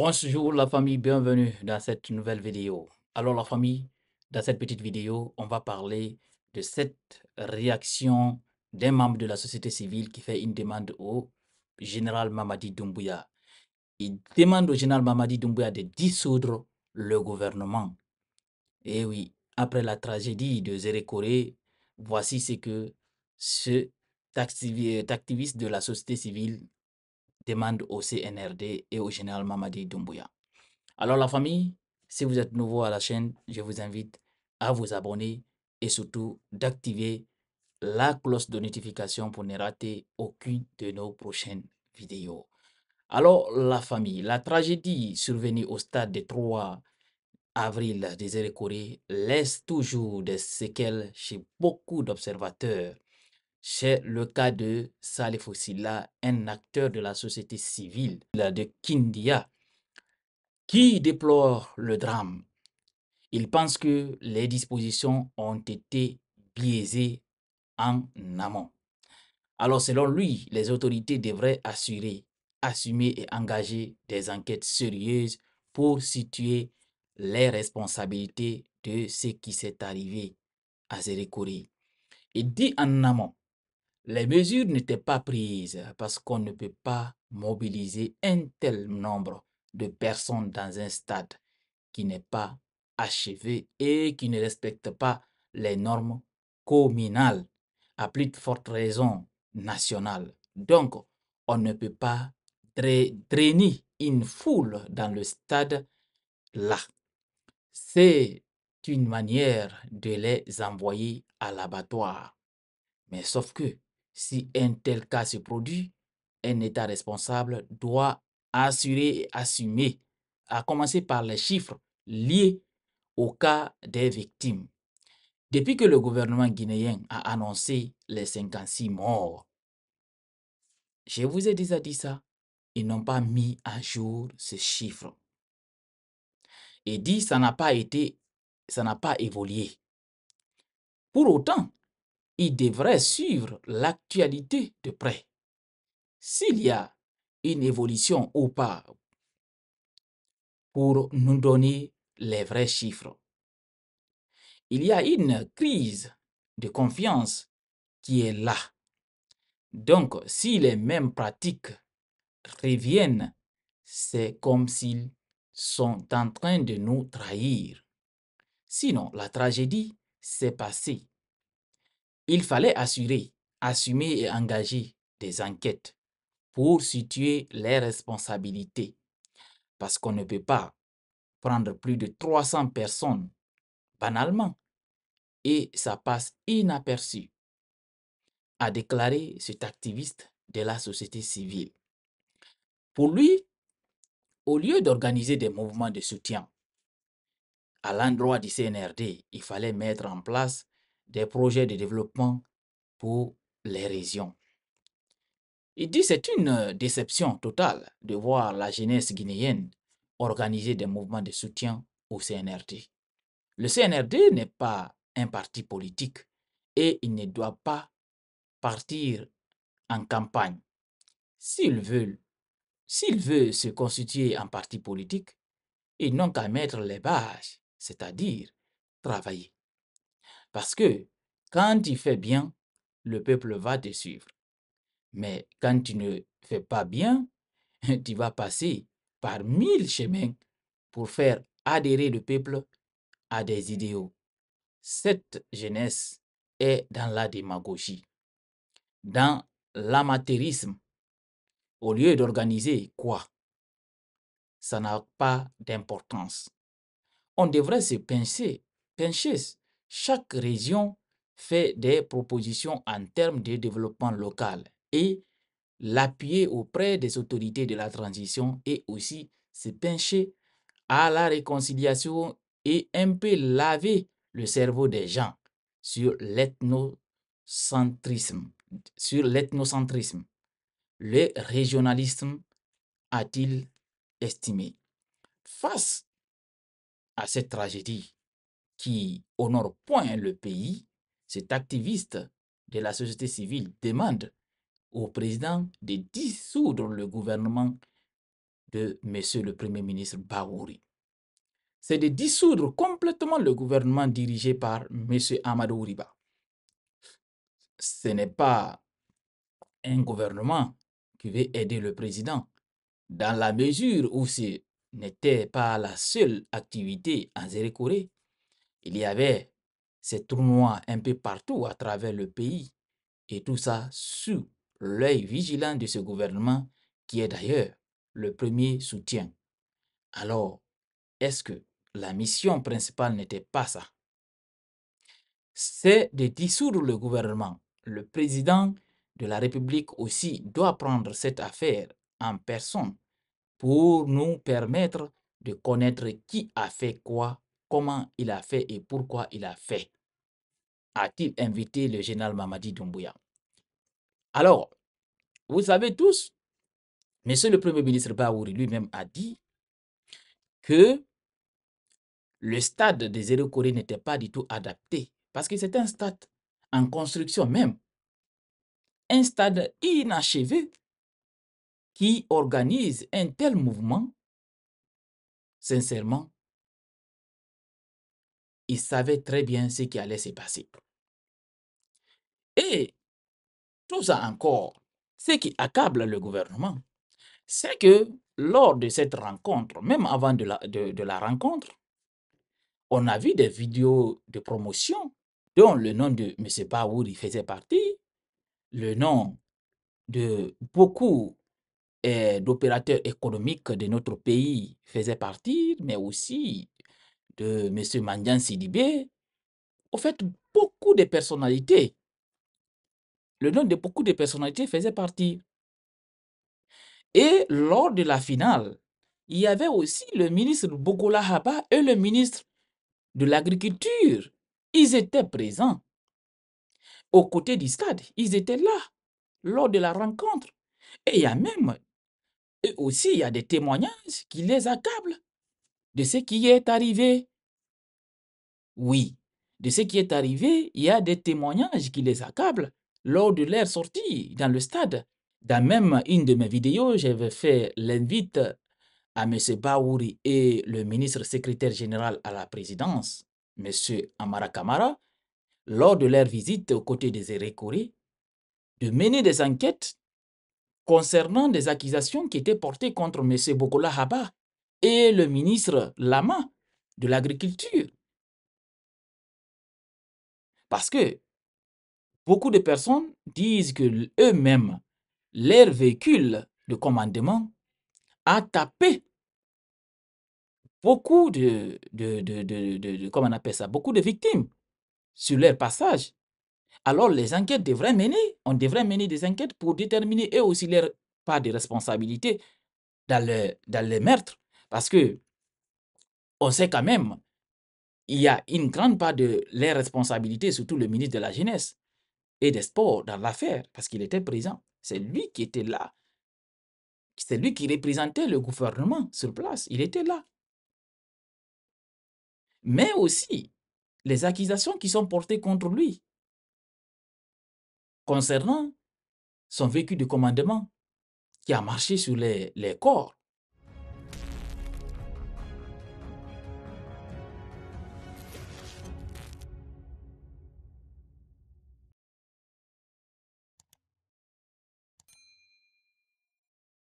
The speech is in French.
Bonjour la famille, bienvenue dans cette nouvelle vidéo. Alors la famille, dans cette petite vidéo, on va parler de cette réaction d'un membre de la société civile qui fait une demande au général Mamadi Doumbouya. Il demande au général Mamadi Doumbouya de dissoudre le gouvernement. Et oui, après la tragédie de Zérékoré, voici ce que cet activiste de la société civile demande au CNRD et au général Mamadi Doumbouya. Alors la famille, si vous êtes nouveau à la chaîne, je vous invite à vous abonner et surtout d'activer la cloche de notification pour ne rater aucune de nos prochaines vidéos. Alors la famille, la tragédie survenue au stade de 3 avril des Zérékoré laisse toujours des séquelles chez beaucoup d'observateurs. C'est le cas de Salif Silla, un acteur de la société civile de Kindia, qui déplore le drame. Il pense que les dispositions ont été biaisées en amont. Alors selon lui, les autorités devraient assumer et engager des enquêtes sérieuses pour situer les responsabilités de ce qui s'est arrivé à Zérékoré. Il dit en amont, les mesures n'étaient pas prises parce qu'on ne peut pas mobiliser un tel nombre de personnes dans un stade qui n'est pas achevé et qui ne respecte pas les normes communales, à plus de forte raison nationale. Donc, on ne peut pas drainer une foule dans le stade là. C'est une manière de les envoyer à l'abattoir. Mais sauf que si un tel cas se produit, un État responsable doit assurer et assumer, à commencer par les chiffres liés au cas des victimes. Depuis que le gouvernement guinéen a annoncé les 56 morts, je vous ai déjà dit ça, ils n'ont pas mis à jour ces chiffres. Et dit ça n'a pas évolué. Pour autant, ils devraient suivre l'actualité de près. S'il y a une évolution ou pas pour nous donner les vrais chiffres. Il y a une crise de confiance qui est là. Donc, si les mêmes pratiques reviennent, c'est comme s'ils sont en train de nous trahir. Sinon, la tragédie s'est passée. Il fallait assumer et engager des enquêtes pour situer les responsabilités. Parce qu'on ne peut pas prendre plus de 300 personnes banalement et ça passe inaperçu, a déclaré cet activiste de la société civile. Pour lui, au lieu d'organiser des mouvements de soutien à l'endroit du CNRD, il fallait mettre en place des projets de développement pour les régions. Il dit que c'est une déception totale de voir la jeunesse guinéenne organiser des mouvements de soutien au CNRD. Le CNRD n'est pas un parti politique et il ne doit pas partir en campagne. S'il veut se constituer en parti politique, ils n'ont qu'à mettre les bases, c'est-à-dire travailler. Parce que quand tu fais bien, le peuple va te suivre. Mais quand tu ne fais pas bien, tu vas passer par 1000 chemins pour faire adhérer le peuple à des idéaux. Cette jeunesse est dans la démagogie, dans l'amateurisme. Au lieu d'organiser quoi? Ça n'a pas d'importance. On devrait se pencher. Chaque région fait des propositions en termes de développement local et l'appuyer auprès des autorités de la transition et aussi se pencher à la réconciliation et un peu laver le cerveau des gens sur l'ethnocentrisme. Le régionalisme a-t-il estimé. Face à cette tragédie qui honore point le pays, cet activiste de la société civile demande au président de dissoudre le gouvernement de M. le Premier ministre Bahouri. C'est de dissoudre complètement le gouvernement dirigé par M. Amadou Riba. Ce n'est pas un gouvernement qui veut aider le président, dans la mesure où ce n'était pas la seule activité à Zérékoré. Il y avait ces tournois un peu partout à travers le pays, et tout ça sous l'œil vigilant de ce gouvernement qui est d'ailleurs le premier soutien. Alors, est-ce que la mission principale n'était pas ça? C'est de dissoudre le gouvernement. Le président de la République aussi doit prendre cette affaire en personne pour nous permettre de connaître qui a fait quoi, comment il a fait et pourquoi il a fait. A-t-il invité le général Mamadi Doumbouya? Alors, vous savez tous, Monsieur le Premier ministre Bahouri lui-même a dit que le stade des Zéro-Corée n'était pas du tout adapté parce que c'est un stade en construction même, un stade inachevé qui organise un tel mouvement. Sincèrement, il savait très bien ce qui allait se passer. Et tout ça encore, ce qui accable le gouvernement, c'est que lors de cette rencontre, même avant de la rencontre, on a vu des vidéos de promotion dont le nom de M. Bahouri faisait partie, le nom de beaucoup d'opérateurs économiques de notre pays faisait partie, mais aussi de M. Mandian Sidibé. En fait, beaucoup de personnalités, le nom de beaucoup de personnalités faisait partie. Et lors de la finale, il y avait aussi le ministre Bokola Haba et le ministre de l'Agriculture. Ils étaient présents aux côtés du stade. Ils étaient là lors de la rencontre. Et il y a même, eux aussi, il y a des témoignages qui les accablent de ce qui est arrivé. Oui, de ce qui est arrivé, il y a des témoignages qui les accablent lors de leur sortie dans le stade. Dans même une de mes vidéos, j'avais fait l'invite à M. Bahouri et le ministre secrétaire général à la présidence, M. Amara Kamara, lors de leur visite aux côtés des Zérékoré, de mener des enquêtes concernant des accusations qui étaient portées contre M. Bokola Haba et le ministre Lama de l'Agriculture. Parce que beaucoup de personnes disent que eux-mêmes, leur véhicule de commandement a tapé beaucoup comment on appelle ça, beaucoup de victimes sur leur passage. Alors les enquêtes devraient mener, on devrait mener des enquêtes pour déterminer eux aussi leur part de responsabilité dans les meurtres. Parce que on sait quand même, il y a une grande part de leurs responsabilités, surtout le ministre de la Jeunesse et des Sports dans l'affaire, parce qu'il était présent. C'est lui qui était là. C'est lui qui représentait le gouvernement sur place. Il était là. Mais aussi, les accusations qui sont portées contre lui concernant son véhicule de commandement qui a marché sur les corps